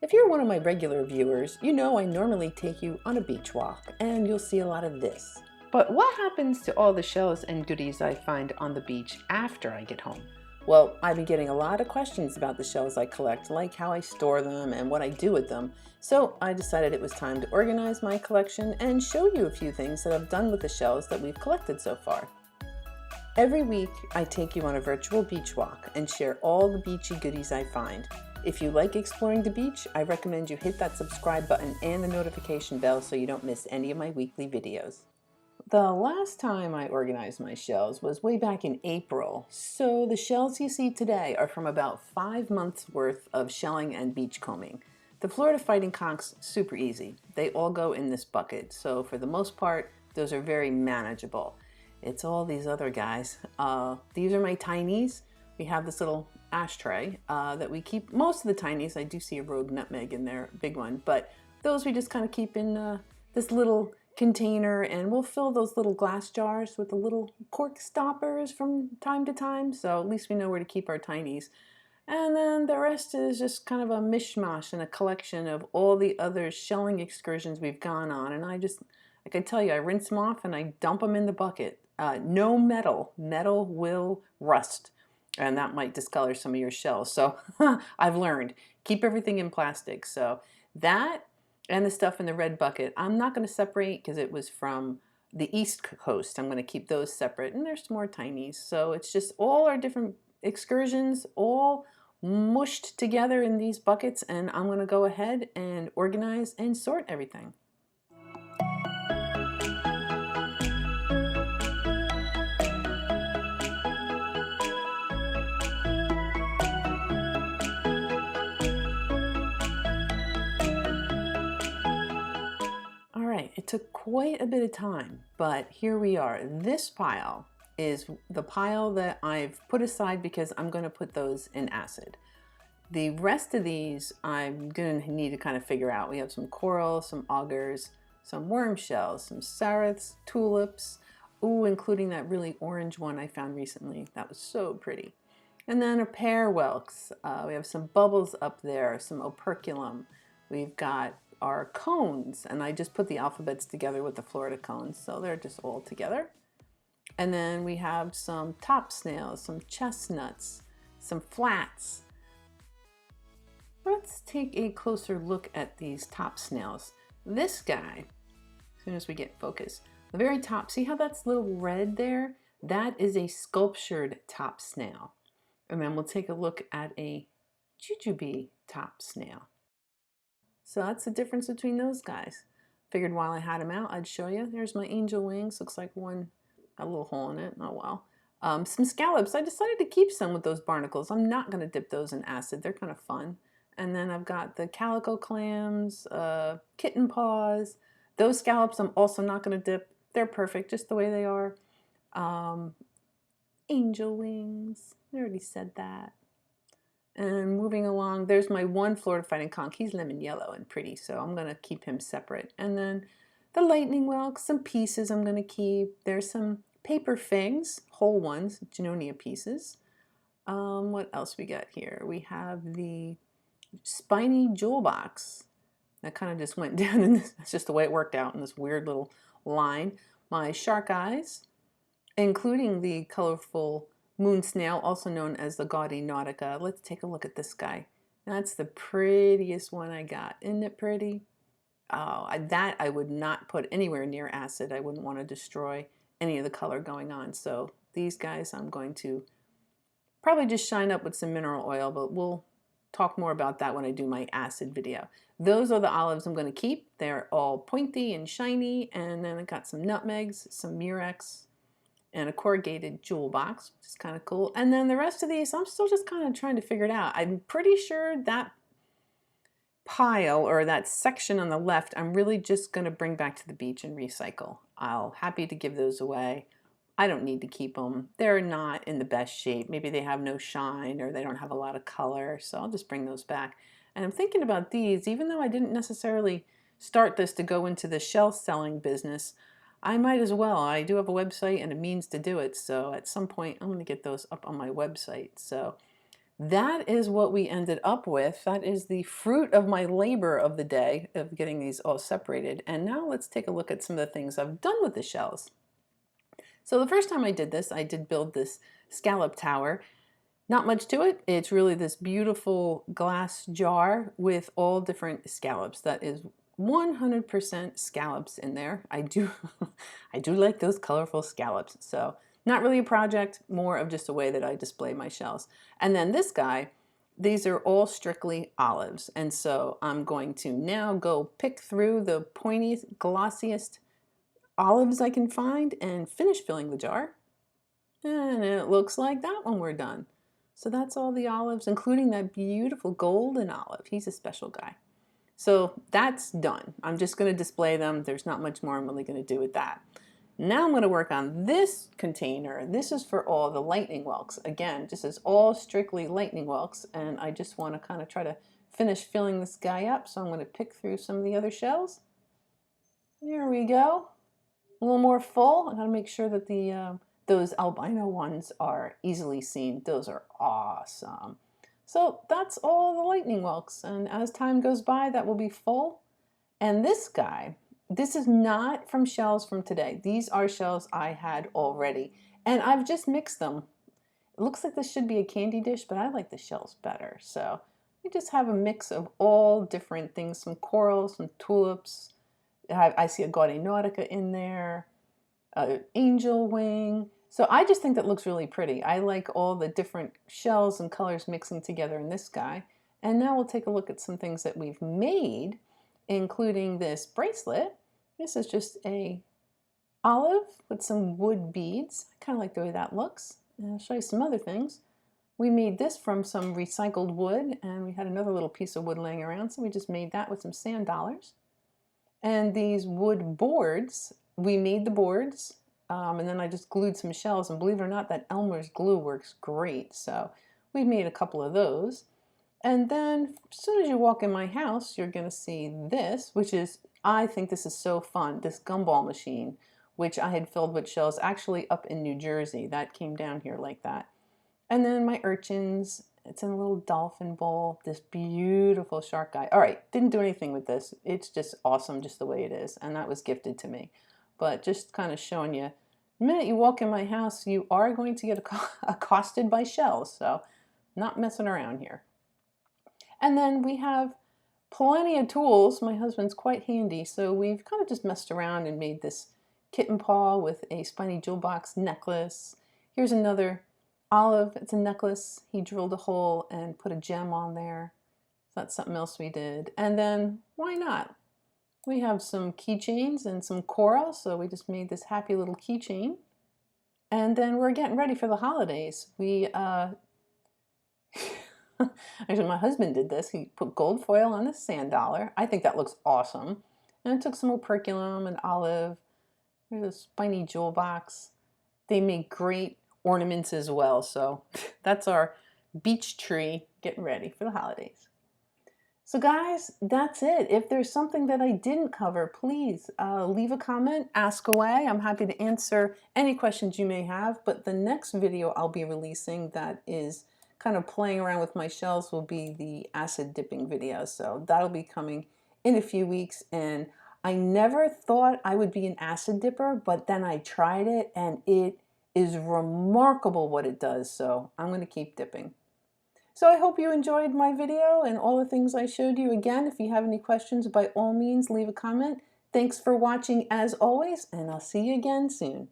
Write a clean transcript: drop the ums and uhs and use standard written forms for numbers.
If you're one of my regular viewers, you know I normally take you on a beach walk, and you'll see a lot of this. But what happens to all the shells and goodies I find on the beach after I get home? Well, I've been getting a lot of questions about the shells I collect, like how I store them and what I do with them. So I decided it was time to organize my collection and show you a few things that I've done with the shells that we've collected so far. Every week, I take you on a virtual beach walk and share all the beachy goodies I find. If you like exploring the beach, I recommend you hit that subscribe button and the notification bell so you don't miss any of my weekly videos. The last time I organized my shells was way back in April, so the shells you see today are from about 5 months worth of shelling and beachcombing. The Florida Fighting Conchs, super easy. They all go in this bucket, so for the most part, those are very manageable. It's all these other guys. These are my tinies. We have this little ashtray that we keep most of the tinies. I do see a rogue nutmeg in there, big one, but those we just kind of keep in this little container, and we'll fill those little glass jars with the little cork stoppers from time to time, so at least we know where to keep our tinies. And then the rest is just kind of a mishmash and a collection of all the other shelling excursions we've gone on, and I can tell you, I rinse them off and I dump them in the bucket. No metal. Metal will rust, and that might discolor some of your shells. So I've learned, keep everything in plastic. So that and the stuff in the red bucket, I'm not going to separate because it was from the East Coast. I'm going to keep those separate, and there's some more tinies. So it's just all our different excursions all mushed together in these buckets, and I'm going to go ahead and organize and sort everything. It took quite a bit of time, but here we are. This pile is the pile that I've put aside because I'm going to put those in acid. The rest of these I'm going to need to kind of figure out. We have some coral, some augurs, some worm shells, some sariths, tulips, including that really orange one I found recently. That was so pretty. And then a pear whelks. We have some bubbles up there, some operculum. We've got our cones, and I just put the alphabets together with the Florida cones, so they're just all together. And then we have some top snails, some chestnuts, some flats. Let's take a closer look at these top snails. This guy, as soon as we get focus, the very top, see how that's little red there? That is a sculptured top snail. And then we'll take a look at a jujube top snail. So that's the difference between those guys. Figured while I had them out, I'd show you. There's my angel wings. Looks like one got a little hole in it. Oh well. Some scallops. I decided to keep some with those barnacles. I'm not going to dip those in acid. They're kind of fun. And then I've got the calico clams, kitten paws. Those scallops I'm also not going to dip. They're perfect just the way they are. Angel wings. I already said that. And moving along, there's my one Florida Fighting Conch. He's lemon yellow and pretty, so I'm going to keep him separate. And then the lightning whelks, some pieces I'm going to keep. There's some paper figs, whole ones, Junonia pieces. What else we got here? We have the spiny jewel box. That kind of just went down in this, that's just the way it worked out in this weird little line. My shark eyes, including the colorful moon snail, also known as the gaudy nautica. Let's take a look at this guy. That's the prettiest one I got. Isn't it pretty? Oh, that I would not put anywhere near acid. I wouldn't want to destroy any of the color going on. So these guys I'm going to probably just shine up with some mineral oil, but we'll talk more about that when I do my acid video. Those are the olives I'm going to keep. They're all pointy and shiny, and then I got some nutmegs, some murex, and a corrugated jewel box, which is kind of cool. And then the rest of these, I'm still just kind of trying to figure it out. I'm pretty sure that pile or that section on the left, I'm really just going to bring back to the beach and recycle. I'll happy to give those away. I don't need to keep them. They're not in the best shape. Maybe they have no shine or they don't have a lot of color, so I'll just bring those back. And I'm thinking about these, even though I didn't necessarily start this to go into the shell selling business, I might as well. I do have a website and a means to do it, so at some point I'm going to get those up on my website. So that is what we ended up with. That is the fruit of my labor of the day of getting these all separated. And now let's take a look at some of the things I've done with the shells. So the first time I did this, I did build this Scallop Tower. Not much to it. It's really this beautiful glass jar with all different scallops. That is 100% scallops in there. I do like those colorful scallops. So not really a project, more of just a way that I display my shells. And then this guy, these are all strictly olives. And so I'm going to now go pick through the pointiest, glossiest olives I can find and finish filling the jar. And it looks like that when we're done. So that's all the olives, including that beautiful golden olive. He's a special guy. So that's done. I'm just going to display them. There's not much more I'm really going to do with that. Now I'm going to work on this container. This is for all the lightning whelks. Again, this is all strictly lightning whelks, and I just want to kind of try to finish filling this guy up. So I'm going to pick through some of the other shells. There we go. A little more full. I got to make sure that the those albino ones are easily seen. Those are awesome. So that's all the lightning whelks, and as time goes by, that will be full. And this guy, this is not from shells from today. These are shells I had already, and I've just mixed them. It looks like this should be a candy dish, but I like the shells better. So we just have a mix of all different things, some corals, some tulips. I see a Gaudy Nautica in there, angel wing. So I just think that looks really pretty. I like all the different shells and colors mixing together in this guy. And now we'll take a look at some things that we've made, including this bracelet. This is just a olive with some wood beads. I kind of like the way that looks. And I'll show you some other things. We made this from some recycled wood, and we had another little piece of wood laying around, so we just made that with some sand dollars. And these wood boards, we made the boards, and then I just glued some shells, and believe it or not, that Elmer's glue works great. So we made a couple of those. And then as soon as you walk in my house, you're going to see this, which is, I think this is so fun, this gumball machine, which I had filled with shells actually up in New Jersey. That came down here like that. And then my urchins, it's in a little dolphin bowl, this beautiful shark guy. All right, didn't do anything with this. It's just awesome just the way it is, and that was gifted to me. But just kind of showing you, the minute you walk in my house, you are going to get accosted by shells, so not messing around here. And then we have plenty of tools. My husband's quite handy, so we've kind of just messed around and made this kitten paw with a spiny jewel box necklace. Here's another olive. It's a necklace. He drilled a hole and put a gem on there. That's something else we did. And then why not? We have some keychains and some coral, so we just made this happy little keychain. And then we're getting ready for the holidays. We actually, my husband did this. He put gold foil on the sand dollar. I think that looks awesome. And I took some operculum and olive. There's a spiny jewel box. They make great ornaments as well. So that's our beech tree getting ready for the holidays. So guys, that's it. If there's something that I didn't cover, please leave a comment, ask away. I'm happy to answer any questions you may have. But the next video I'll be releasing that is kind of playing around with my shells will be the acid dipping video. So that'll be coming in a few weeks. And I never thought I would be an acid dipper, but then I tried it and it is remarkable what it does. So I'm going to keep dipping. So I hope you enjoyed my video and all the things I showed you. Again, if you have any questions, by all means, leave a comment. Thanks for watching as always, and I'll see you again soon.